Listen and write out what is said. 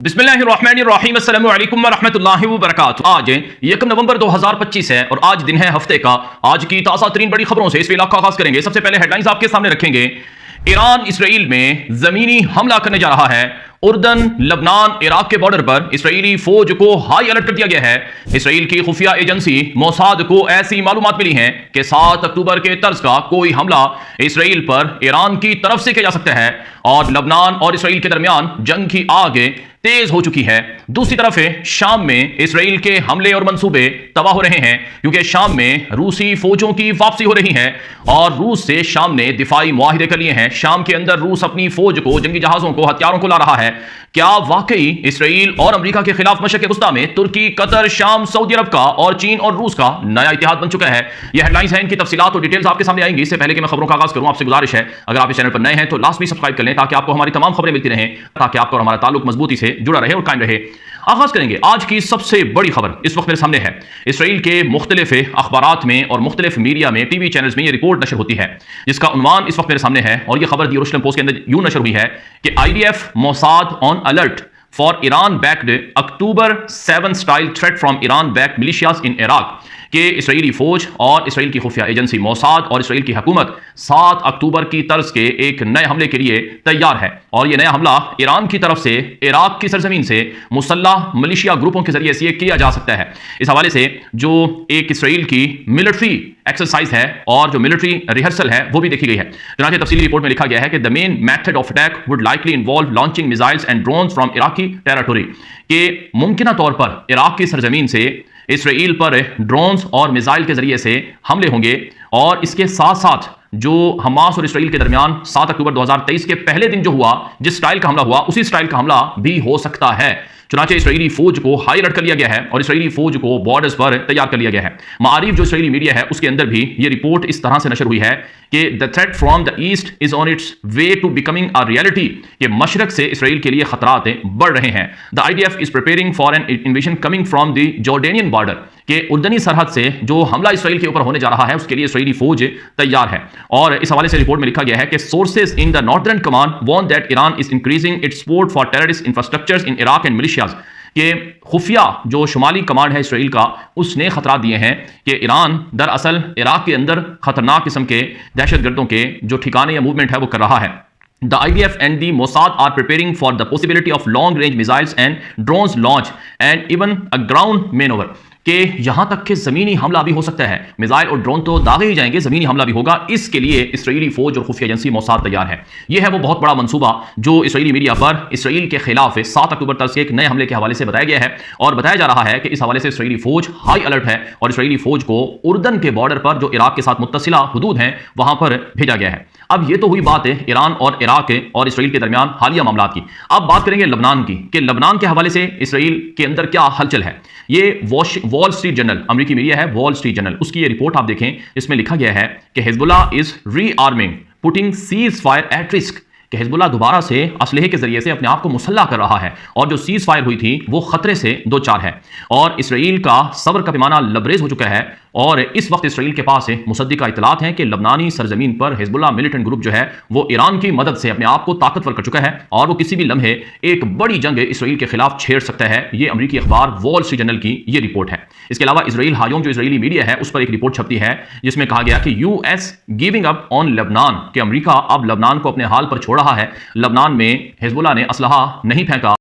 बिस्मिल्लाहिर्रहमानिर्रहीम अस्सलामु अलैकुम वरहमतुल्लाहि वबरकातुहू। आज 1 नवंबर 2025 है और आज दिन है हफ्ते का। आज की ताज़ा तरीन बड़ी खबरों से इस वीडियो का आगाज करेंगे। सबसे पहले हेडलाइंस आपके सामने रखेंगे। ईरान इसराइल में जमीनी हमला करने जा रहा है। उर्दन, लबनान, इराक के बॉर्डर पर इसराइली फौज को हाई अलर्ट कर दिया गया है। इसराइल की खुफिया एजेंसी मोसाद को ऐसी मालूमात मिली हैं कि 7 अक्टूबर के तर्ज का कोई हमला इसराइल पर ईरान की तरफ से किया जा सकता है और लबनान और इसराइल के दरमियान जंग की आग तेज हो चुकी है। दूसरी तरफ शाम में इसराइल के हमले और मंसूबे तबाह हो रहे हैं क्योंकि शाम में रूसी फौजों की वापसी हो रही है और रूस से शाम ने दिफाई मुआहिदे कर लिए हैं। शाम के अंदर रूस अपनी फौज को, जंगी जहाजों को, हथियारों को ला रहा है। क्या वाकई इसराइल और अमेरिका के खिलाफ मशरक़ वस्ता में तुर्की, कतर, शाम, सऊदी अरब का और चीन और रूस का नया इतिहाद बन चुका है? यह हेडलाइंस है, इनकी तफसीलात और डिटेल्स आपके सामने आएंगी। इससे पहले कि मैं खबरों का आगाज करूं, आपसे गुजारिश है, अगर आप इस चैनल पर नए हैं तो लाजमी सब्सक्राइब कर लें ताकि आपको हमारी तमाम खबरें मिलती रहें, ताकि आपका और हमारा ताल्लुक मजबूती से जुड़ा रहे और कायम रहे। आगाज करेंगे आज की सबसे बड़ी खबर इस वक्त मेरे सामने है। इसराइल के मुख्तलिफ अखबारात में और मुख्तलिफ मीडिया में, टीवी चैनल्स में यह रिपोर्ट नशर होती है जिसका उन्वान इस वक्त मेरे सामने है और यह खबर दी यरूशलेम पोस्ट के अंदर यूं नशर हुई है कि IDF Mossad on alert for Iran backed October 7 style threat from Iran backed militias in Iraq. कि इसराइली फौज और इसराइल की खुफिया एजेंसी मोसाद और इसराइल की हुकूमत 7 अक्टूबर की तर्ज के एक नए हमले के लिए तैयार है और यह नया हमला ईरान की तरफ से इराक की सरजमीन से मुसल्लह मलिशिया ग्रुपों के जरिए से किया जा सकता है। इस हवाले से जो एक इसराइल की मिलिट्री एक्सरसाइज है और जो मिलिट्री रिहर्सल है वो भी देखी गई है। चुनांचे तफसीली रिपोर्ट में लिखा गया है कि the main method of attack would likely involve launching missiles and drones from Iraqi territory. कि मुमकिना तौर पर इराक की सरजमीन से इसराइल पर ड्रोन्स और मिसाइल के जरिए से हमले होंगे और इसके साथ साथ जो हमास और इसराइल के दरमियान 7 अक्टूबर 2023 के पहले दिन जो हुआ, जिस स्टाइल का हमला हुआ, उसी स्टाइल का हमला भी हो सकता है। चुनांचे इसराइली फौज को हाई अलर्ट कर लिया गया है और इसराइली फौज को बॉर्डर्स पर तैयार कर लिया गया है। मारिफ जो इसराइली मीडिया है उसके अंदर भी ये रिपोर्ट इस तरह से नशर हुई है कि the threat from the east is on its way to becoming a reality. कि मशरक से इसराइल के लिए खतरात बढ़ रहे हैं। The IDF is preparing for an invasion coming from the Jordanian border. के उर्दनी सरहद से जो हमला इसराइल के ऊपर होने जा रहा है उसके लिए इसराइली फौज तैयार है। और इस हवाले से रिपोर्ट में लिखा गया है कि sources in the northern command warn that Iran is increasing its support for terrorist infrastructures in Iraq and militias. कि खुफिया जो शुमाली कमांड है इसराइल का उसने खतरा दिए हैं कि ईरान दरअसल इराक के अंदर खतरनाक किस्म के दहशतगर्दों के जो ठिकाने या मूवमेंट है वो कर रहा है। The IDF and the Mossad are preparing for the possibility of long-range missiles and drones launch and even a ground maneuver। कि यहां तक कि जमीनी हमला भी हो सकता है। मिसाइल और ड्रोन तो दागे ही जाएंगे, जमीनी हमला भी होगा। इसके लिए इसराइली फौज और खुफिया एजेंसी मोसाद तैयार है। यह है वो बहुत बड़ा मंसूबा जो इसराइली मीडिया पर इसराइल के खिलाफ 7 अक्टूबर तक से एक नए हमले के हवाले से बताया गया है और बताया जा रहा है कि इस हवाले से इसराइली फौज हाई अलर्ट है और इसराइली फौज को उर्दन के बॉर्डर पर जो इराक के साथ मुत्तसिला हुदूद हैं वहां पर भेजा गया है। अब ये तो हुई बात है ईरान और इराक और इसराइल के दरमियान हालिया मामलात की। अब बात करेंगे लबनान की कि लबनान के हवाले से इसराइल के अंदर क्या हलचल है। ये वॉल स्ट्रीट जर्नल, अमेरिकी मीडिया है वॉल स्ट्रीट जर्नल, उसकी ये रिपोर्ट आप देखें। इसमें लिखा गया है कि Hezbollah is rearming putting ceasefire at risk. कि हिजबुल्लाह दोबारा से असलहे के जरिए से अपने आप को मुसल्ला कर रहा है और जो सीज फायर हुई थी वो खतरे से दो चार है और इसराइल का सब्र का पैमाना लबरेज हो चुका है। और इस वक्त इसराइल के पास मुसद्दिका इतलात हैं कि लबनानी सरजमीन पर हिजबुल्लाह मिलिटेंट ग्रुप जो है वो ईरान की मदद से अपने आप को ताकतवर कर चुका है और वो किसी भी लम्हे एक बड़ी जंग इसराइल के खिलाफ छेड़ सकता है। ये अमेरिकी अखबार वॉल स्ट्रीट जर्नल की ये रिपोर्ट है। इसके अलावा इसराइल हायोम जो इसराइली मीडिया है उस पर एक रिपोर्ट छपती है जिसमें कहा गया कि US गिविंग अप ऑन लबनान। कि अमेरिका अब लबनान को अपने हाल पर छोड़ रहा है। लबनान में हिजबुल्लाह ने असलहा नहीं फेंका।